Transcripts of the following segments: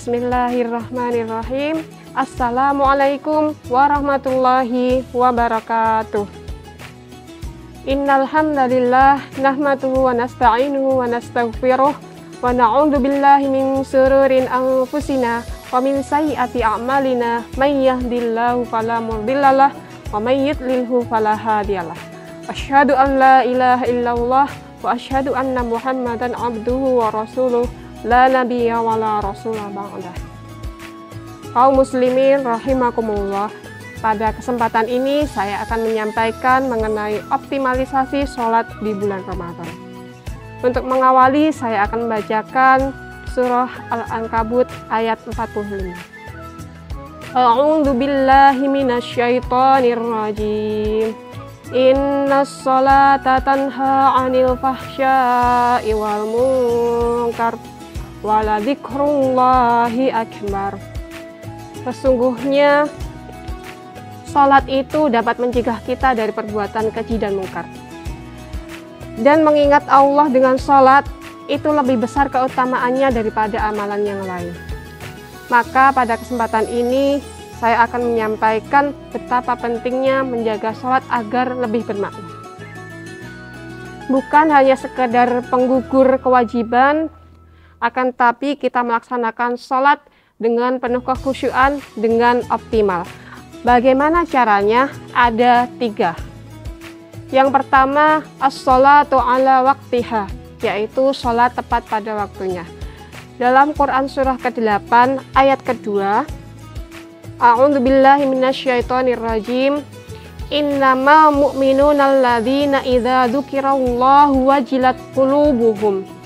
Bismillahirrahmanirrahim. Assalamualaikum warahmatullahi wabarakatuh. Innal hamdalillah nahmaduhu wa nasta'inuhu wa nastaghfiruh wa na'udzu billahi min syururi anfusina wa min sayyiati a'malina may yahdihillahu fala mudhillalah wa may yudlilhu fala hadiyalah. Asyhadu an la ilaha illallah wa asyhadu anna Muhammadan abduhu wa rasuluh la nabiyya wa la rasulah ba'dah. Kaum muslimin rahimakumullah, pada kesempatan ini saya akan menyampaikan mengenai optimalisasi sholat di bulan Ramadan. Untuk mengawali, saya akan membacakan surah Al-Ankabut ayat 45. A'udzu billahi minasyaitonir rajim. Innas sholata tanha 'anil fahsya'i wal munkar wa la dzikrullahi akbar. Sesungguhnya sholat itu dapat mencegah kita dari perbuatan keji dan mungkar. Dan mengingat Allah dengan sholat itu lebih besar keutamaannya daripada amalan yang lain. Maka pada kesempatan ini saya akan menyampaikan betapa pentingnya menjaga sholat agar lebih bermakna. Bukan hanya sekedar penggugur kewajiban, akan tapi kita melaksanakan sholat dengan penuh kekhusyuan dengan optimal. Bagaimana caranya? Ada 3. Yang pertama, as-sholatu ala waqtiha, yaitu sholat tepat pada waktunya. Dalam Quran surah ke-8 ayat kedua, A'udzu billahi minasyaitonir rajim. Innamal mu'minuna alladzina idza dzukirallahu wajilat qulubuhum.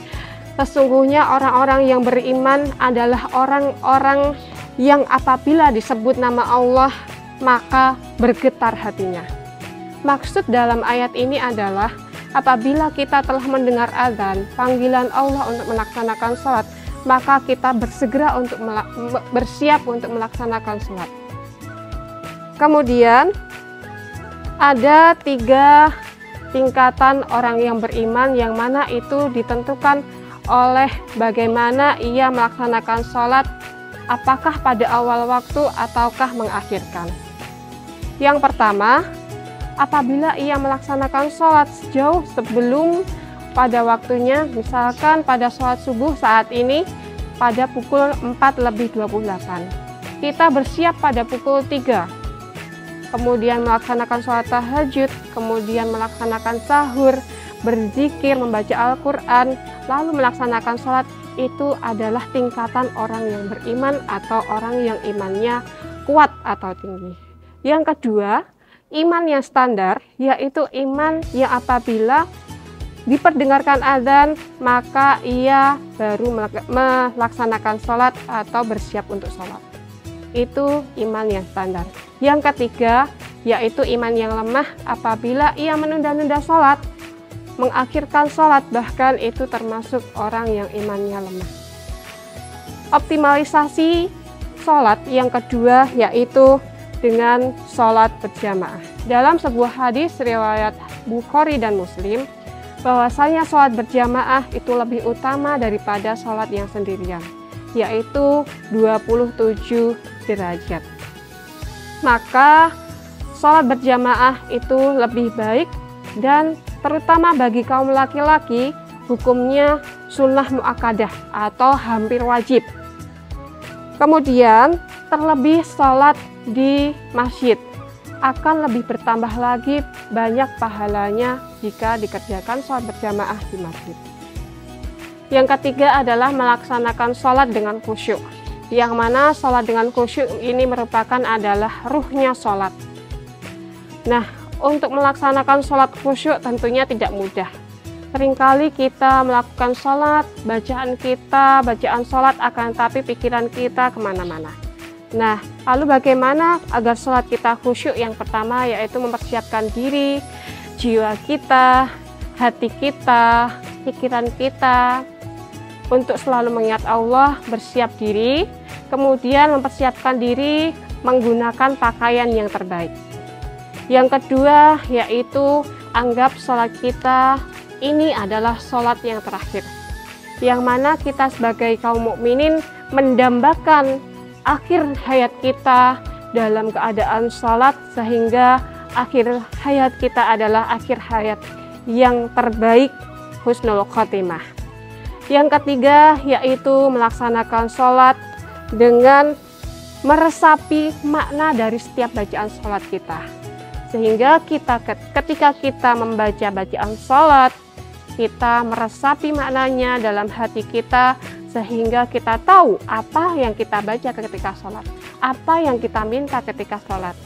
Sesungguhnya orang-orang yang beriman adalah orang-orang yang apabila disebut nama Allah maka bergetar hatinya. Maksud dalam ayat ini adalah apabila kita telah mendengar azan, panggilan Allah untuk melaksanakan sholat, maka kita bersegera untuk bersiap untuk melaksanakan sholat. Kemudian ada 3 tingkatan orang yang beriman, yang mana itu ditentukan oleh bagaimana ia melaksanakan sholat, apakah pada awal waktu ataukah mengakhirkan. Yang pertama, apabila ia melaksanakan sholat sejauh sebelum pada waktunya, misalkan pada sholat subuh saat ini pada pukul 4:28, kita bersiap pada pukul 3, kemudian melaksanakan sholat tahajud, kemudian melaksanakan sahur, berzikir, membaca Al-Quran, lalu melaksanakan sholat. Itu adalah tingkatan orang yang beriman atau orang yang imannya kuat atau tinggi. Yang kedua, iman yang standar, yaitu iman yang apabila diperdengarkan azan maka ia baru melaksanakan sholat atau bersiap untuk sholat. Itu iman yang standar. Yang ketiga, yaitu iman yang lemah, apabila ia menunda-nunda sholat, mengakhirkan sholat, bahkan itu termasuk orang yang imannya lemah. Optimalisasi sholat yang kedua yaitu dengan sholat berjamaah. Dalam sebuah hadis riwayat Bukhari dan Muslim, bahwasanya sholat berjamaah itu lebih utama daripada sholat yang sendirian, yaitu 27 derajat. Maka sholat berjamaah itu lebih baik, dan terutama bagi kaum laki-laki hukumnya sunnah muakkadah atau hampir wajib. Kemudian terlebih sholat di masjid akan lebih bertambah lagi banyak pahalanya jika dikerjakan sholat berjamaah di masjid. Yang ketiga adalah melaksanakan sholat dengan khusyuk, yang mana sholat dengan khusyuk ini merupakan adalah ruhnya sholat. Nah, untuk melaksanakan sholat khusyuk tentunya tidak mudah. Seringkali kita melakukan sholat, bacaan sholat, akan tapi pikiran kita kemana-mana. Nah, lalu bagaimana agar sholat kita khusyuk? Yang pertama yaitu mempersiapkan diri, jiwa kita, hati kita, pikiran kita untuk selalu mengingat Allah, bersiap diri, kemudian mempersiapkan diri menggunakan pakaian yang terbaik. Yang kedua yaitu anggap sholat kita ini adalah sholat yang terakhir. yang mana kita sebagai kaum mukminin mendambakan akhir hayat kita dalam keadaan sholat, sehingga akhir hayat kita adalah akhir hayat yang terbaik, husnul khotimah. Yang ketiga yaitu melaksanakan sholat dengan meresapi makna dari setiap bacaan sholat kita, sehingga ketika kita membaca bacaan sholat, kita meresapi maknanya dalam hati kita, sehingga kita tahu apa yang kita baca ketika sholat, apa yang kita minta ketika sholat.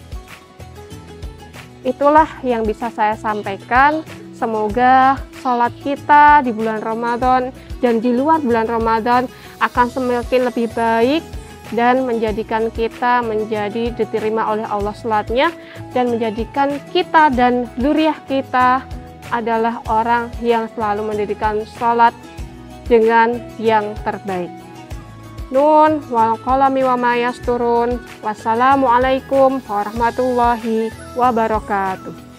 Itulah yang bisa saya sampaikan. Semoga sholat kita di bulan Ramadan dan di luar bulan Ramadan akan semakin lebih baik dan menjadikan kita menjadi diterima oleh Allah sholatnya, dan menjadikan kita dan dzurriyyah kita adalah orang yang selalu mendirikan sholat dengan yang terbaik. Nun wal qalami wa ma yasturun. Wassalamualaikum warahmatullahi wabarakatuh.